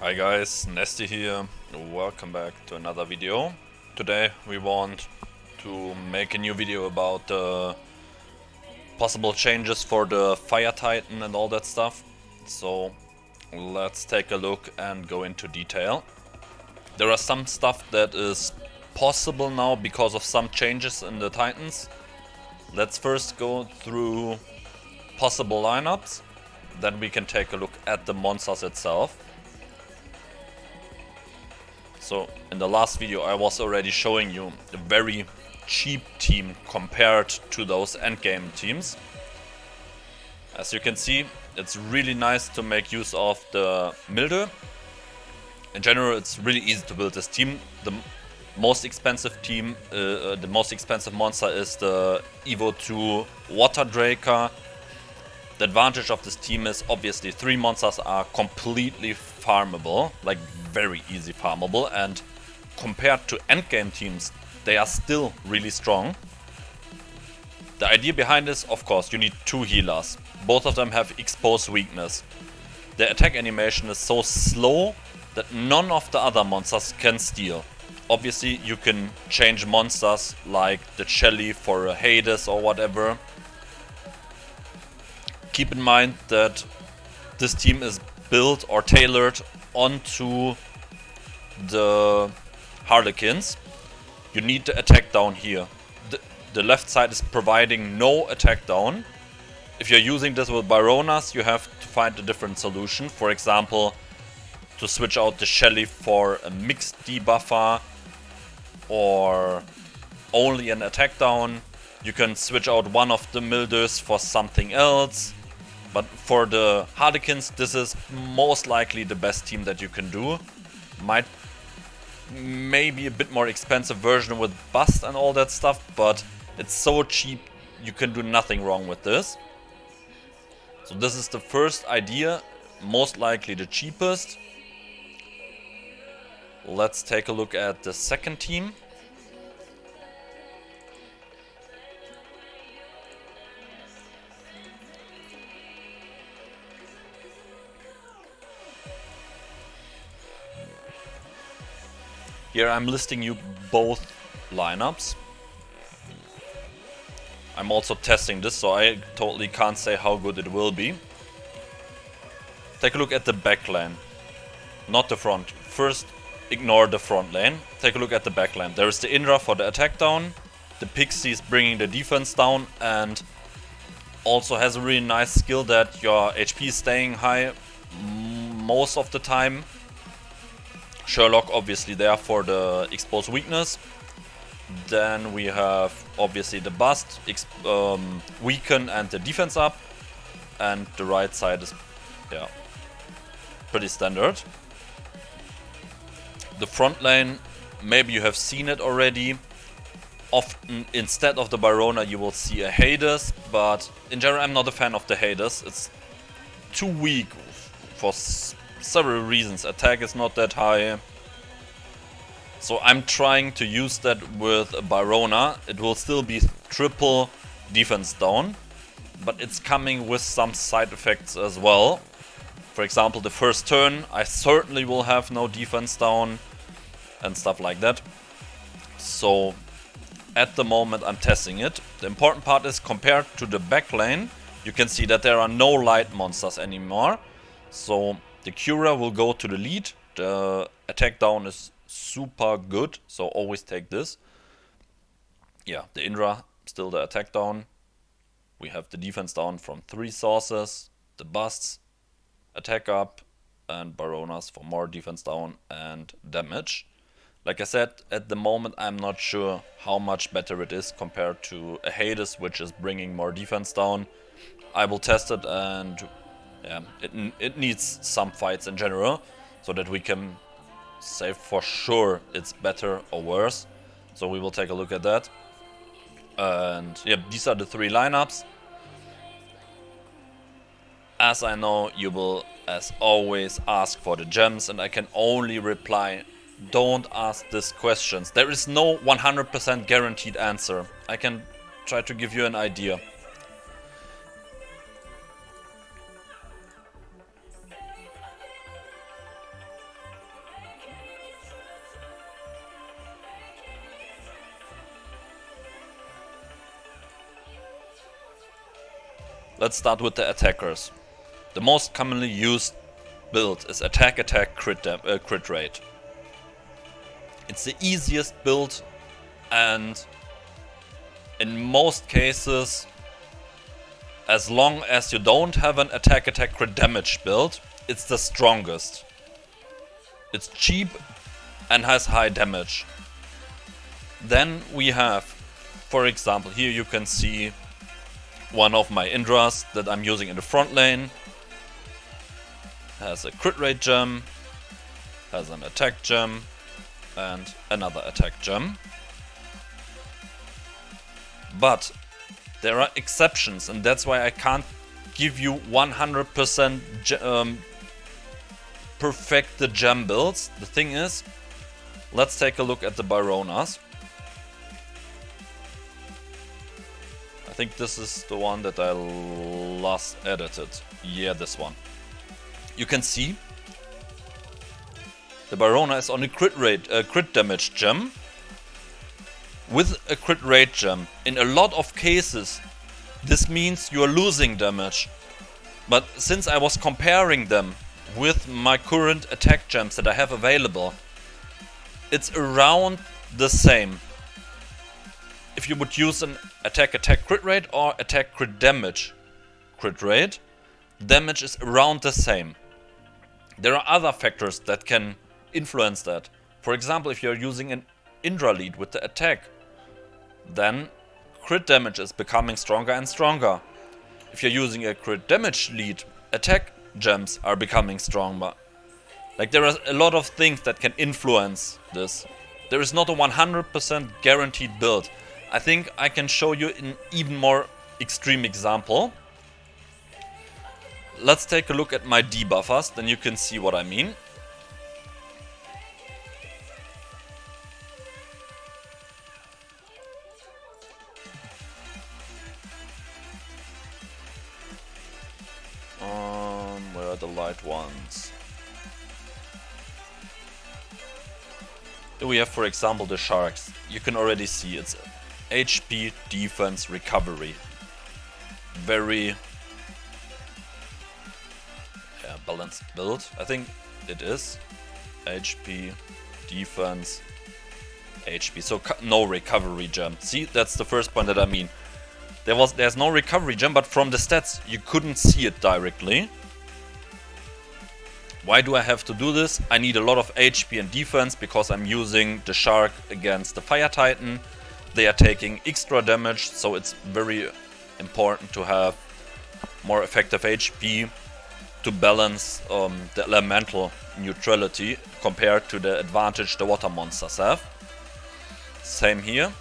Hi guys, Nesty here. Welcome back to another video. Today we want to make a new video about the possible changes for the Fire Titan and all that stuff. So let's take a look and go into detail. There are some stuff that is possible now because of some changes in the Titans. Let's first go through possible lineups, then we can take a look at the monsters itself. So in the last video I was already showing you a very cheap team compared to those endgame teams. As you can see, it's really nice to make use of the Mildew. In general, it's really easy to build this team. The most expensive team, the most expensive monster is the Evo 2 Water Draker. The advantage of this team is obviously 3 monsters are completely farmable, like very easy farmable, and compared to endgame teams, they are still really strong. The idea behind this, of course, you need 2 healers. Both of them have exposed weakness. The attack animation is so slow that none of the other monsters can steal. Obviously, you can change monsters like the Shelly for a Hades or whatever. Keep in mind that this team is built or tailored onto the Harlequins. You need the attack down here. The left side is providing no attack down. If you're using this with Byronas, you have to find a different solution. For example, to switch out the Shelly for a mixed debuffer or only an attack down. You can switch out one of the Mildews for something else. But for the Harlequins, this is most likely the best team that you can do. Maybe a bit more expensive version with Bust and all that stuff, but it's so cheap you can do nothing wrong with this. So this is the first idea, most likely the cheapest. Let's take a look at the second team. Here I'm listing you both lineups. I'm also testing this, so I totally can't say how good it will be. Take a look at the back lane, not the front. First, ignore the front lane. Take a look at the back lane. There is the Indra for the attack down, the Pixie is bringing the defense down, and also has a really nice skill that your HP is staying high most of the time. Sherlock obviously there for the exposed weakness. Then we have obviously the Bust, weaken and the defense up. And the right side is pretty standard. The front lane, maybe you have seen it already. Often instead of the Byrona you will see a Hades, but in general I'm not a fan of the Hades. It's too weak for several reasons. Attack is not that high. So I'm trying to use that with a Byrona. It will still be triple defense down, but it's coming with some side effects as well. For example, the first turn I certainly will have no defense down and stuff like that. So at the moment I'm testing it. The important part is compared to the back lane, you can see that there are no light monsters anymore. So the Cura will go to the lead. The attack down is super good, so always take this. Yeah, the Indra, still the attack down. We have the defense down from 3 sources. The Busts, attack up, and Byronas for more defense down and damage. Like I said, at the moment I'm not sure how much better it is compared to a Hades, which is bringing more defense down. I will test it, and yeah, it needs some fights in general, so that we can say for sure it's better or worse. So we will take a look at that. And yeah, these are the 3 lineups. As I know, you will, as always, ask for the gems, and I can only reply, don't ask these questions. There is no 100% guaranteed answer. I can try to give you an idea. let's start with the attackers. The most commonly used build is attack crit rate. It's the easiest build, and in most cases, as long as you don't have an attack crit damage build, it's the strongest. It's cheap and has high damage. Then we have, for example, here you can see one of my Indras that I'm using in the front lane. Has a crit rate gem, has an attack gem, and another attack gem. But there are exceptions, and that's why I can't give you 100% perfect the gem builds. The thing is, let's take a look at the Byronas. I think this is the one that I last edited. Yeah, this one. You can see the Byrona is on a crit damage gem with a crit rate gem. In a lot of cases, this means you are losing damage. But since I was comparing them with my current attack gems that I have available, it's around the same. If you would use an attack crit rate or attack crit damage crit rate, damage is around the same. There are other factors that can influence that. For example, if you're using an Indra lead with the attack, then crit damage is becoming stronger and stronger. If you're using a crit damage lead, attack gems are becoming stronger. Like, there are a lot of things that can influence this. There is not a 100% guaranteed build. I think I can show you an even more extreme example. Let's take a look at my debuffers, then you can see what I mean. Where are the light ones? Here we have, for example, the Sharks. You can already see it's HP, defense, recovery. Very balanced build. I think it is. HP, defense, HP. So no recovery gem. See, that's the first point that I mean. There's no recovery gem, but from the stats you couldn't see it directly. Why do I have to do this? I need a lot of HP and defense because I'm using the Shark against the Fire Titan. They are taking extra damage, so it's very important to have more effective HP to balance the elemental neutrality compared to the advantage the water monsters have. Same here.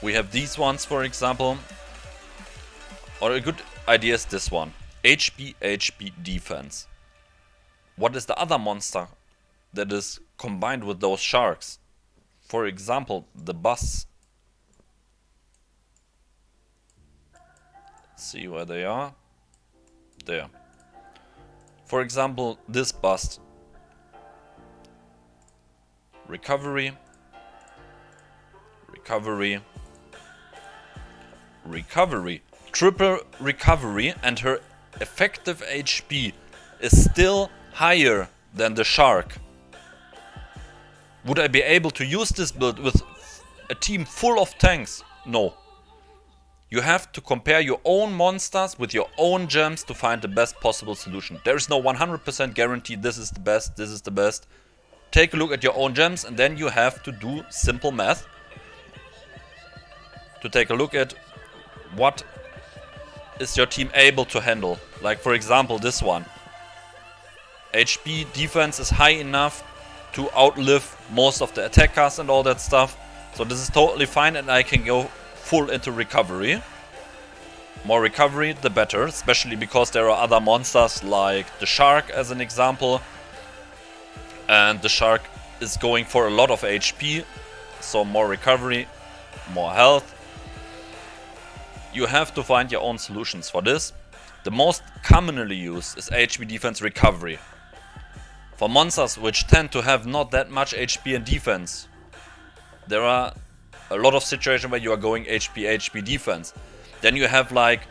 We have these ones, for example. Or a good idea is this one. HP, HP, defense. What is the other monster that is combined with those Sharks? For example, the Busts. Let's see where they are. There. For example, this Bust. Recovery. Recovery. Recovery. Triple recovery, and her effective HP is still higher than the Shark. Would I be able to use this build with a team full of tanks? No. You have to compare your own monsters with your own gems to find the best possible solution. There is no 100% guarantee this is the best, this is the best. Take a look at your own gems, and then you have to do simple math to take a look at what is your team able to handle. Like, for example, this one. HP defense is high enough to outlive most of the attackers and all that stuff. So this is totally fine, and I can go full into recovery. More recovery, the better, especially because there are other monsters like the Shark as an example. And the Shark is going for a lot of HP, so more recovery, more health. You have to find your own solutions for this. The most commonly used is HP, defense, recovery. For monsters which tend to have not that much HP and defense, there are a lot of situations where you are going HP defense. Then you have like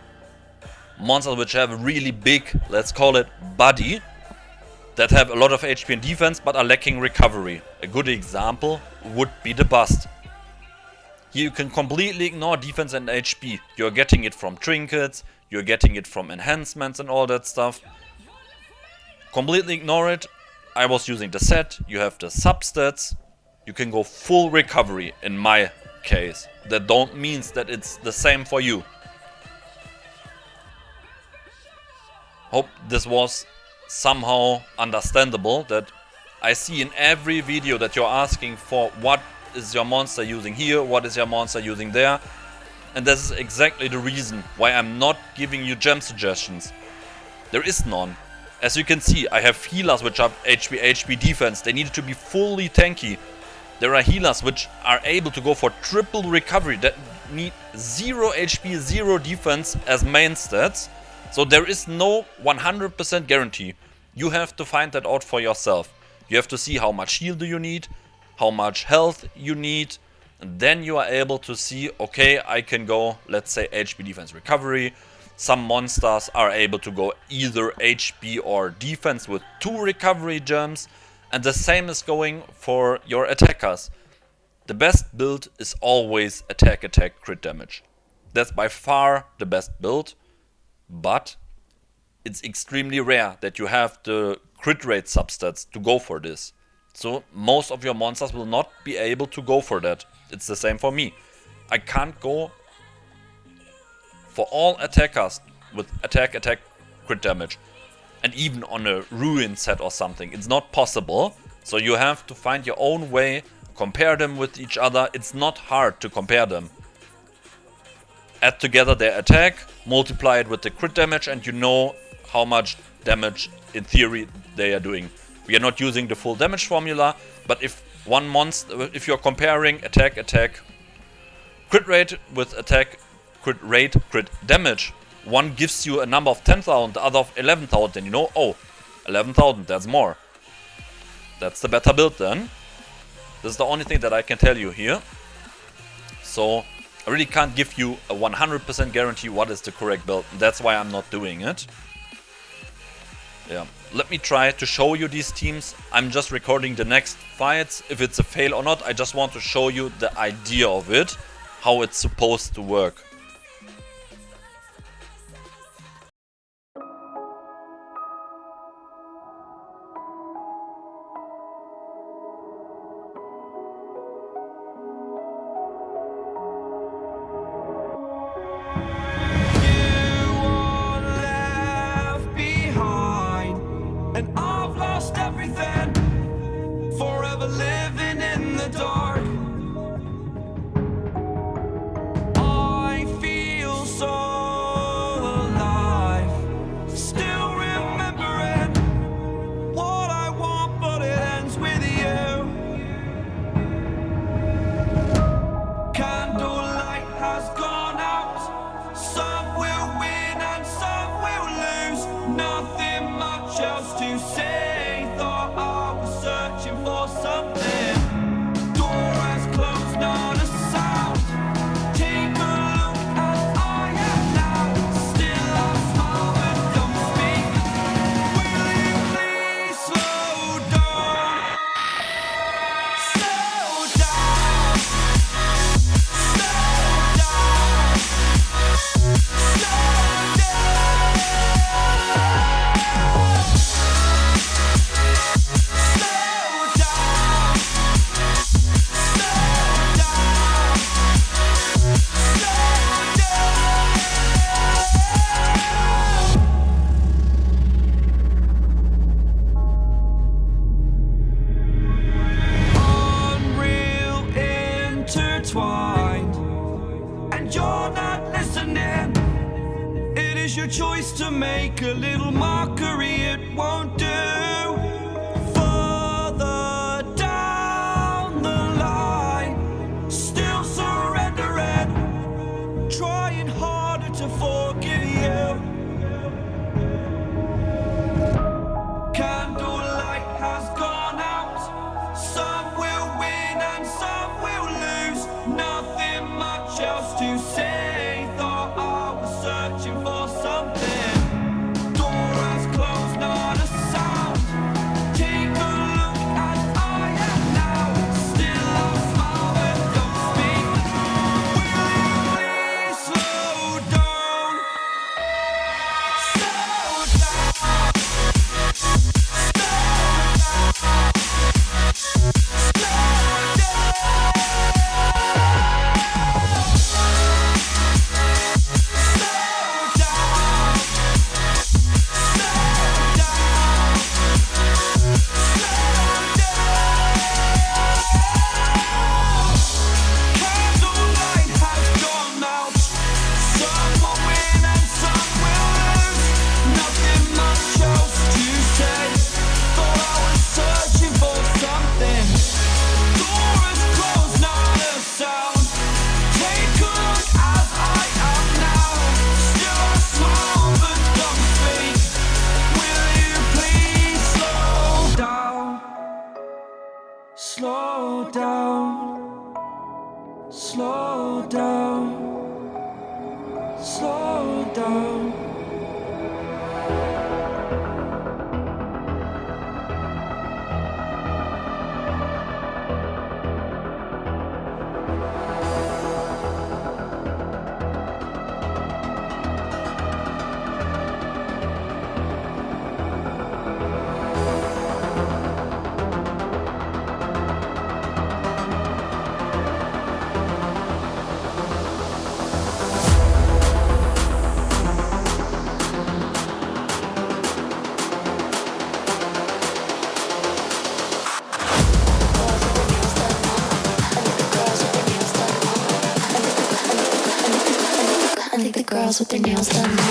monsters which have a really big, let's call it body, that have a lot of HP and defense but are lacking recovery. A good example would be the Bust. Here you can completely ignore defense and HP. You're getting it from trinkets, you're getting it from enhancements and all that stuff. Completely ignore it. I was using the set, you have the substats. You can go full recovery in my case. That don't means that it's the same for you. Hope this was somehow understandable, that I see in every video that you're asking for what is your monster using here, what is your monster using there, and this is exactly the reason why I'm not giving you gem suggestions. There is none. As you can see, I have healers which are HP defense, they need to be fully tanky. There are healers which are able to go for triple recovery that need 0 HP, 0 defense as main stats. So there is no 100% guarantee. You have to find that out for yourself. You have to see how much heal do you need, how much health you need, and then you are able to see, okay, I can go, let's say, HP defense recovery. Some monsters are able to go either HP or defense with 2 recovery gems, and the same is going for your attackers. The best build is always attack crit damage. That's by far the best build. But it's extremely rare that you have the crit rate substats to go for this. So most of your monsters will not be able to go for that. It's the same for me. I can't go for all attackers with attack crit damage. And even on a ruin set or something, it's not possible. So you have to find your own way, compare them with each other. It's not hard to compare them. Add together their attack, multiply it with the crit damage, and you know how much damage in theory they are doing. We are not using the full damage formula, but if one monster, if you're comparing attack crit rate with attack crit rate crit damage, one gives you a number of 10,000, the other of 11,000, then you know, oh, 11,000, that's more. That's the better build then. This is the only thing that I can tell you here. So I really can't give you a 100% guarantee what is the correct build. That's why I'm not doing it. Yeah, let me try to show you these teams. I'm just recording the next fights. If it's a fail or not, I just want to show you the idea of it, how it's supposed to work. And I've lost everything, forever living in the dark. I feel so alive, still remembering what I want, but it ends with you. Candlelight has gone out, some will win and some will lose. Nothing much else to say, thought I was searching for something. Door has closed, not a sound. Take a look as I am now. Still I smile but don't speak. Will you please slow down? Slow down. Slow down. Slow down. And you're not listening. It is your choice to make a little mockery, it won't do. Further down the line, still surrendering, trying harder to forgive you. Candlelight has gone out, some will win and some will lose. Nothing slow down, slow down, slow down. I think the girls with their nails done now.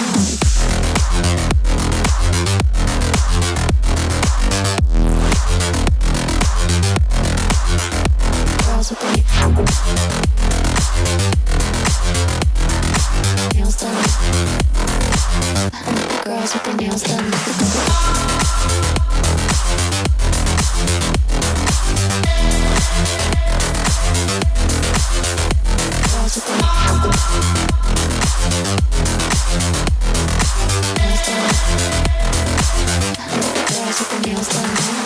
Girls with their nails done. I think the girls with their nails done. Girls with their nails done now.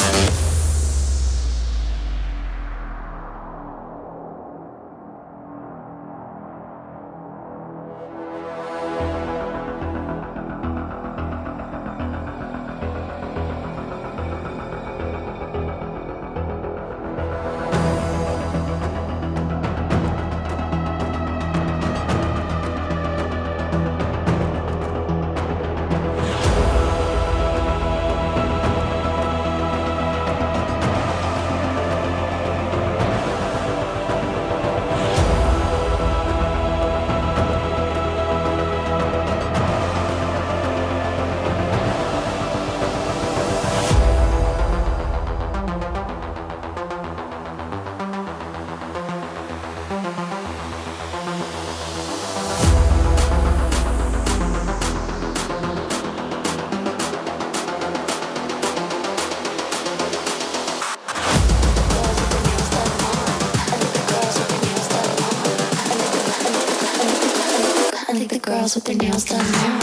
I think the girls with their nails done now.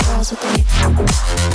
Girls with their